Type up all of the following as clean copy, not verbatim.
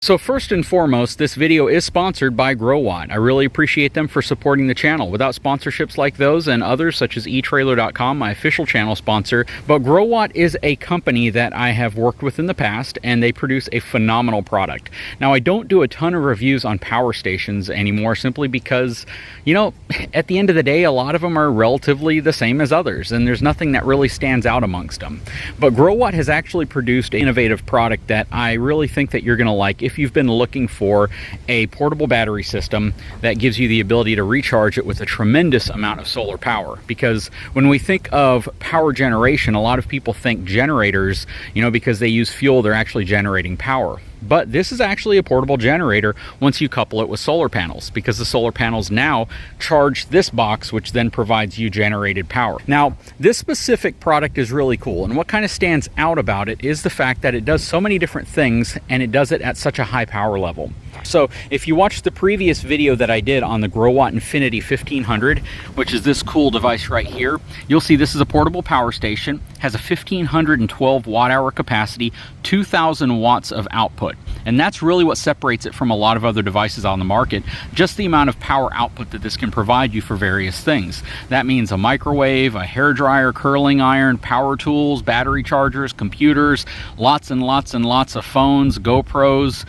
So first and foremost, this video is sponsored by Growatt. I really appreciate them for supporting the channel. Without sponsorships like those and others such as etrailer.com, my official channel sponsor, but Growatt is a company that I have worked with in the past, and they produce a phenomenal product. Now, I don't do a ton of reviews on power stations anymore simply because, you know, at the end of the day, a lot of them are relatively the same as others, and there's nothing that really stands out amongst them. But Growatt has actually produced an innovative product that I really think that you're going to like if you've been looking for a portable battery system that gives you the ability to recharge it with a tremendous amount of solar power. Because when we think of power generation, a lot of people think generators, you know, because they use fuel, they're actually generating power. But this is actually a portable generator once you couple it with solar panels, because the solar panels now charge this box, which then provides you generated power. Now, this specific product is really cool, and what kind of stands out about it is the fact that it does so many different things, and it does it at such a high power level. So if you watched the previous video that I did on the Growatt Infinity 1500, which is this cool device right here, you'll see this is a portable power station, has a 1512 watt-hour capacity, 2000 watts of output. And that's really what separates it from a lot of other devices on the market, just the amount of power output that this can provide you for various things. That means a microwave, a hairdryer, curling iron, power tools, battery chargers, computers, lots and lots and lots of phones, GoPros,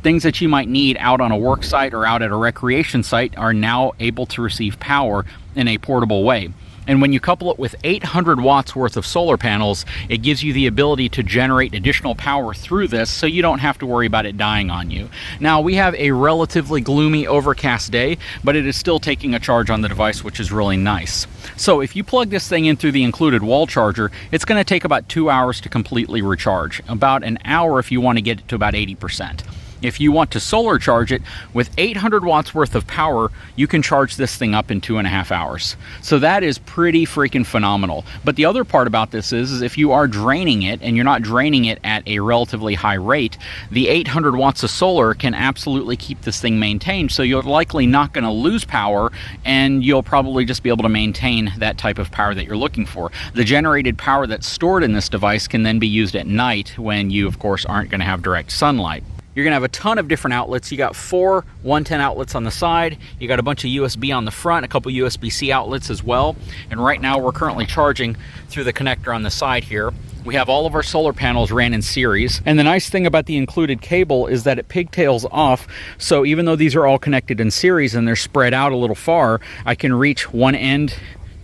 things that you might need out on a work site or out at a recreation site are now able to receive power in a portable way. And when you couple it with 800 watts worth of solar panels, it gives you the ability to generate additional power through this, so you don't have to worry about it dying on you. Now, we have a relatively gloomy, overcast day, but it is still taking a charge on the device, which is really nice. So if you plug this thing in through the included wall charger, it's going to take about 2 hours to completely recharge, about an hour if you want to get it to about 80%. If you want to solar charge it with 800 watts worth of power, you can charge this thing up in 2.5 hours. So that is pretty freaking phenomenal. But the other part about this is if you are draining it, and you're not draining it at a relatively high rate, the 800 watts of solar can absolutely keep this thing maintained. So you're likely not going to lose power, and you'll probably just be able to maintain that type of power that you're looking for. The generated power that's stored in this device can then be used at night when you, of course, aren't going to have direct sunlight. You're going to have a ton of different outlets. You got 4 110 outlets on the side. You got a bunch of USB on the front, a couple USB-C outlets as well. And right now we're currently charging through the connector on the side here. We have all of our solar panels ran in series. And the nice thing about the included cable is that it pigtails off. So even though these are all connected in series and they're spread out a little far, I can reach one end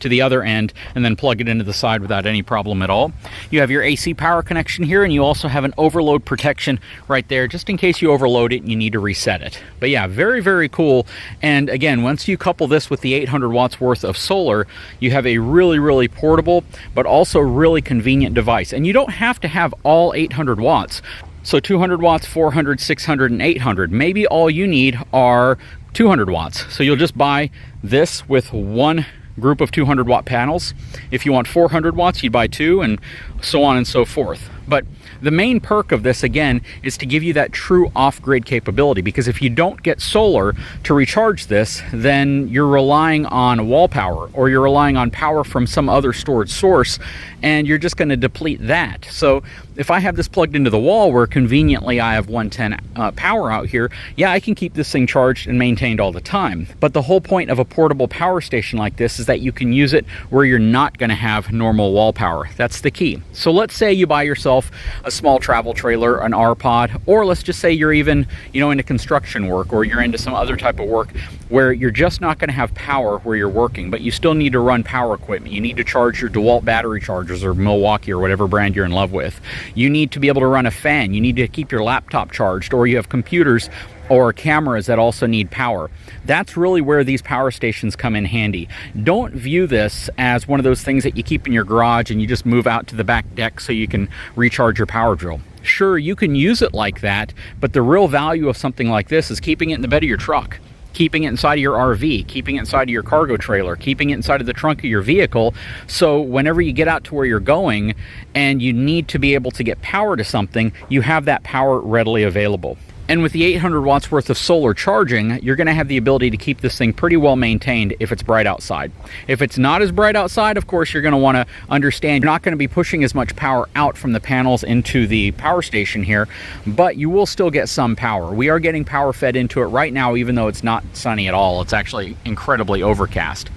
to the other end and then plug it into the side without any problem at all. You have your AC power connection here, and you also have an overload protection right there just in case you overload it and you need to reset it. But yeah, very, very cool. And again, once you couple this with the 800 watts worth of solar, you have a really, really portable but also really convenient device. And you don't have to have all 800 watts. So 200 watts, 400, 600, and 800. Maybe all you need are 200 watts. So you'll just buy this with one group of 200 watt panels. If you want 400 watts, you'd buy 2, and so on and so forth. But the main perk of this, again, is to give you that true off-grid capability, because if you don't get solar to recharge this, then you're relying on wall power, or you're relying on power from some other stored source, and you're just going to deplete that. So if I have this plugged into the wall where conveniently I have 110 power out here, yeah, I can keep this thing charged and maintained all the time. But the whole point of a portable power station like this is that you can use it where you're not going to have normal wall power. That's the key. So let's say you buy yourself a small travel trailer, an R-Pod, or let's just say you're even, you know, into construction work, or you're into some other type of work where you're just not going to have power where you're working, but you still need to run power equipment. You need to charge your DeWalt battery chargers, or Milwaukee, or whatever brand you're in love with. You need to be able to run a fan. You need to keep your laptop charged, or you have computers or cameras that also need power. That's really where these power stations come in handy. Don't view this as one of those things that you keep in your garage and you just move out to the back deck so you can recharge your power drill. Sure, you can use it like that, but the real value of something like this is keeping it in the bed of your truck, keeping it inside of your RV, keeping it inside of your cargo trailer, keeping it inside of the trunk of your vehicle. So whenever you get out to where you're going and you need to be able to get power to something, you have that power readily available. And with the 800 watts worth of solar charging, you're going to have the ability to keep this thing pretty well maintained if it's bright outside. If it's not as bright outside, of course, you're going to want to understand you're not going to be pushing as much power out from the panels into the power station here, but you will still get some power. We are getting power fed into it right now, even though it's not sunny at all. It's actually incredibly overcast.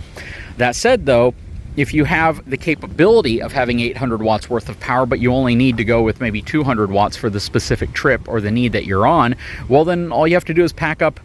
That said, though, if you have the capability of having 800 watts worth of power, but you only need to go with maybe 200 watts for the specific trip or the need that you're on, well, then all you have to do is pack up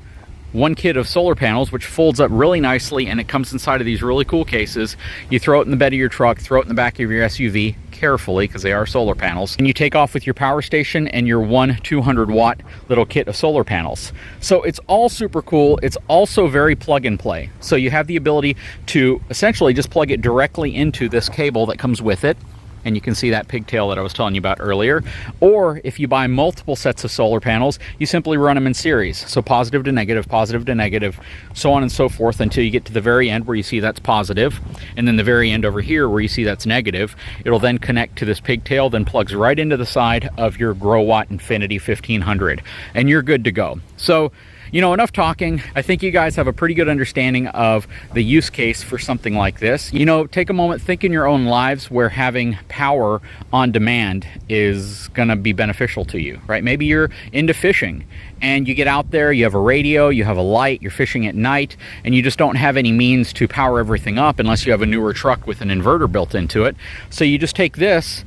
one kit of solar panels, which folds up really nicely, and it comes inside of these really cool cases. You throw it in the bed of your truck, throw it in the back of your SUV, carefully, because they are solar panels, and you take off with your power station and your one 200 watt little kit of solar panels. So it's all super cool. It's also very plug and play. So you have the ability to essentially just plug it directly into this cable that comes with it. And you can see that pigtail that I was telling you about earlier. Or if you buy multiple sets of solar panels, you simply run them in series. So positive to negative, so on and so forth until you get to the very end where you see that's positive. And then the very end over here where you see that's negative. It'll then connect to this pigtail, then plugs right into the side of your Growatt Infinity 1500. And you're good to go. So, you know, enough talking. I think you guys have a pretty good understanding of the use case for something like this. You know, take a moment, think in your own lives where having power on demand is gonna be beneficial to you, right? Maybe you're into fishing and you get out there, you have a radio, you have a light, you're fishing at night, and you just don't have any means to power everything up unless you have a newer truck with an inverter built into it. So you just take this,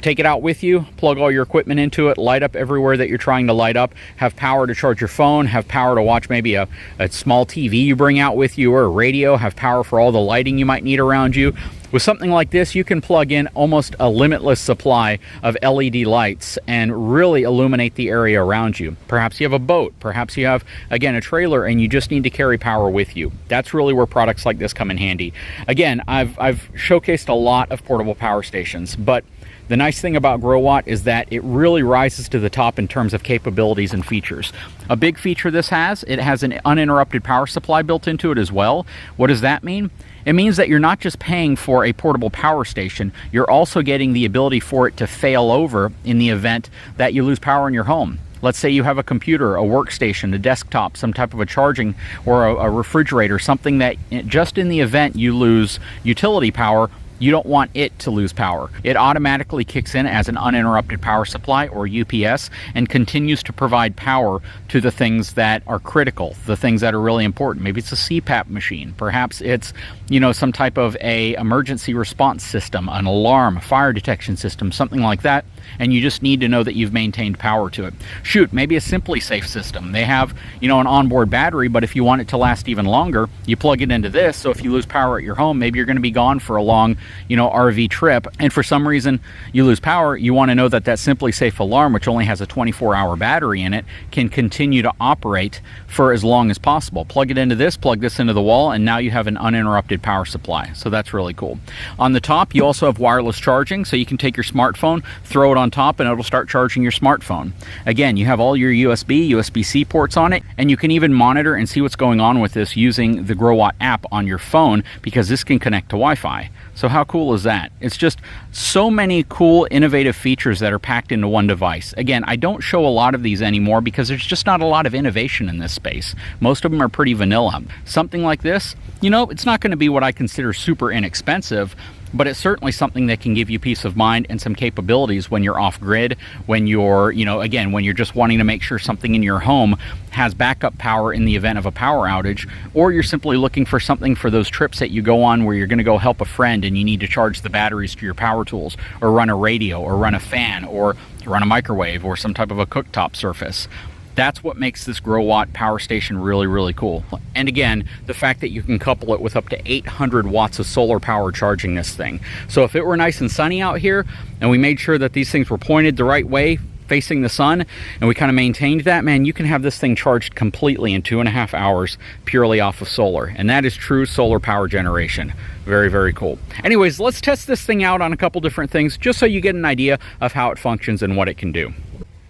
take it out with you, plug all your equipment into it, light up everywhere that you're trying to light up, have power to charge your phone, have power to watch maybe a small TV you bring out with you or a radio, have power for all the lighting you might need around you. With something like this, you can plug in almost a limitless supply of LED lights and really illuminate the area around you. Perhaps you have a boat, perhaps you have, again, a trailer, and you just need to carry power with you. That's really where products like this come in handy. Again, I've showcased a lot of portable power stations, but the nice thing about Growatt is that it really rises to the top in terms of capabilities and features. A big feature this has, it has an uninterrupted power supply built into it as well. What does that mean? It means that you're not just paying for a portable power station, you're also getting the ability for it to fail over in the event that you lose power in your home. Let's say you have a computer, a workstation, a desktop, some type of a charging or a refrigerator, something that just in the event you lose utility power, you don't want it to lose power. It automatically kicks in as an uninterrupted power supply, or UPS, and continues to provide power to the things that are critical, the things that are really important. Maybe it's a CPAP machine. Perhaps it's, you know, some type of a emergency response system, an alarm, a fire detection system, something like that. And you just need to know that you've maintained power to it. Shoot, maybe a Simply Safe system. They have, you know, an onboard battery, but if you want it to last even longer, you plug it into this. So if you lose power at your home, maybe you're going to be gone for a long, you know, RV trip, and for some reason you lose power, you want to know that that Simply Safe alarm, which only has a 24-hour battery in it, can continue to operate for as long as possible. Plug it into this, plug this into the wall, and now you have an uninterrupted power supply. So that's really cool. On the top, you also have wireless charging, so you can take your smartphone, throw it on top, and it'll start charging your smartphone. Again, you have all your USB-C ports on it, and you can even monitor and see what's going on with this using the Growatt app on your phone, because this can connect to Wi-Fi. So how cool is that? It's just so many cool, innovative features that are packed into one device. Again, I don't show a lot of these anymore because there's just not a lot of innovation in this space. Most of them are pretty vanilla. Something like this, you know, it's not going to be what I consider super inexpensive, but it's certainly something that can give you peace of mind and some capabilities when you're off grid, when you're, you know, again, when you're just wanting to make sure something in your home has backup power in the event of a power outage, or you're simply looking for something for those trips that you go on where you're going to go help a friend and you need to charge the batteries to your power tools, or run a radio, or run a fan, or run a microwave, or some type of a cooktop surface. That's what makes this Growatt power station really, really cool. And again, the fact that you can couple it with up to 800 watts of solar power charging this thing. So if it were nice and sunny out here, and we made sure that these things were pointed the right way, facing the sun, and we kind of maintained that, man, you can have this thing charged completely in 2.5 hours purely off of solar. And that is true solar power generation. Very, very cool. Anyways, let's test this thing out on a couple different things, just so you get an idea of how it functions and what it can do.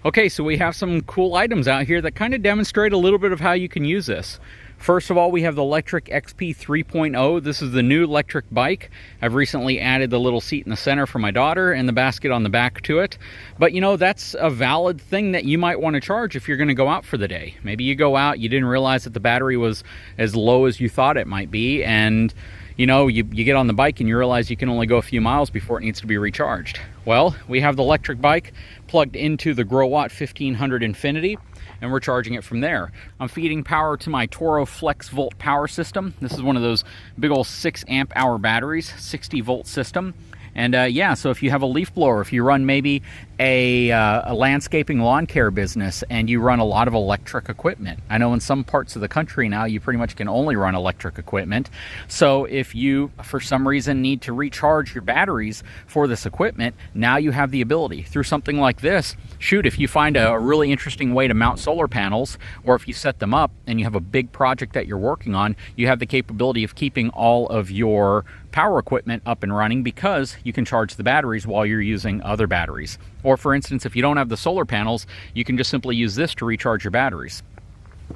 Okay, so we have some cool items out here that kind of demonstrate a little bit of how you can use this. First of all, we have the Electric XP 3.0. This is the new electric bike. I've recently added the little seat in the center for my daughter and the basket on the back to it. But you know, that's a valid thing that you might want to charge if you're going to go out for the day. Maybe you go out, you didn't realize that the battery was as low as you thought it might be, and you know, you get on the bike and you realize you can only go a few miles before it needs to be recharged. Well, we have the electric bike plugged into the Growatt 1500 Infinity, and we're charging it from there. I'm feeding power to my Toro Flex Volt power system. This is one of those big old 6 amp hour batteries, 60 volt system. And yeah, so if you have a leaf blower, if you run maybe a landscaping lawn care business and you run a lot of electric equipment. I know in some parts of the country now you pretty much can only run electric equipment. So if you, for some reason, need to recharge your batteries for this equipment, now you have the ability through something like this. Shoot, if you find a really interesting way to mount solar panels, or if you set them up and you have a big project that you're working on, you have the capability of keeping all of your power equipment up and running because you can charge the batteries while you're using other batteries. Or for instance, if you don't have the solar panels, you can just simply use this to recharge your batteries.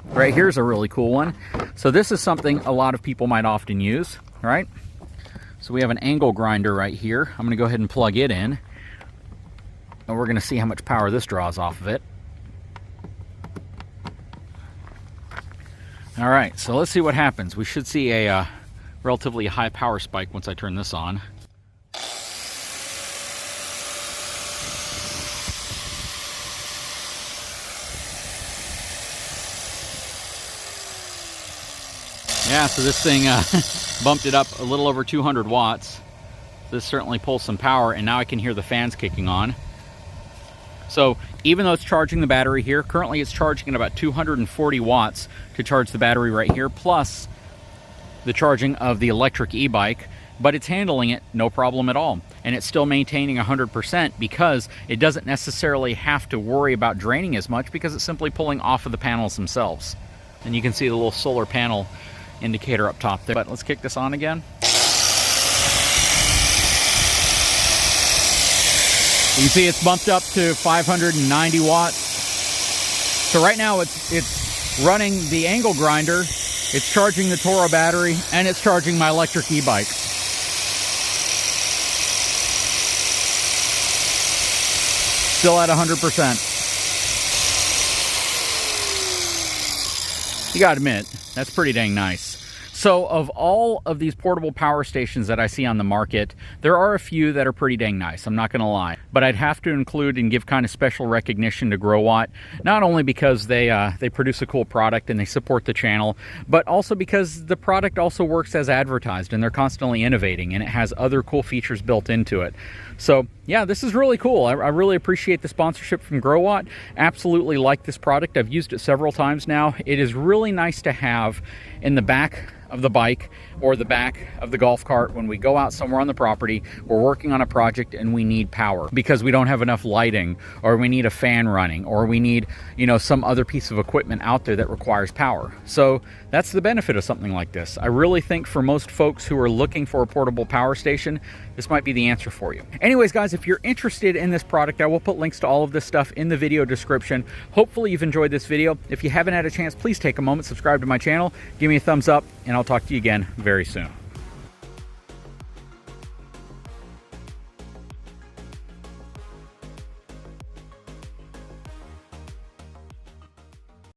Right here's a really cool one. So this is something a lot of people might often use, right? So we have an angle grinder right here. I'm going to go ahead and plug it in, and we're going to see how much power this draws off of it. All right, so let's see what happens. We should see a relatively high power spike once I turn this on. Yeah, so this thing bumped it up a little over 200 watts. This certainly pulls some power, and now I can hear the fans kicking on. So even though it's charging the battery here, currently it's charging at about 240 watts to charge the battery right here, plus the charging of the electric e-bike, but it's handling it no problem at all. And it's still maintaining 100% because it doesn't necessarily have to worry about draining as much because it's simply pulling off of the panels themselves. And you can see the little solar panel indicator up top there. But let's kick this on again. You can see it's bumped up to 590 watts. So right now it's running the angle grinder, it's charging the Toro battery, and it's charging my electric e-bike. Still at 100%. You gotta admit, that's pretty dang nice. So of all of these portable power stations that I see on the market, there are a few that are pretty dang nice, I'm not gonna lie. But I'd have to include and give kind of special recognition to Growatt, not only because they produce a cool product and they support the channel, but also because the product also works as advertised and they're constantly innovating and it has other cool features built into it. So yeah, this is really cool. I really appreciate the sponsorship from Growatt. Absolutely like this product. I've used it several times now. It is really nice to have in the back of the bike or the back of the golf cart when we go out somewhere on the property, we're working on a project and we need power because we don't have enough lighting, or we need a fan running, or we need, you know, some other piece of equipment out there that requires power. So that's the benefit of something like this. I really think for most folks who are looking for a portable power station, this might be the answer for you. Anyways, guys, if you're interested in this product, I will put links to all of this stuff in the video description. Hopefully you've enjoyed this video. If you haven't had a chance, please take a moment, subscribe to my channel, give me a thumbs up, and I'll talk to you again very soon.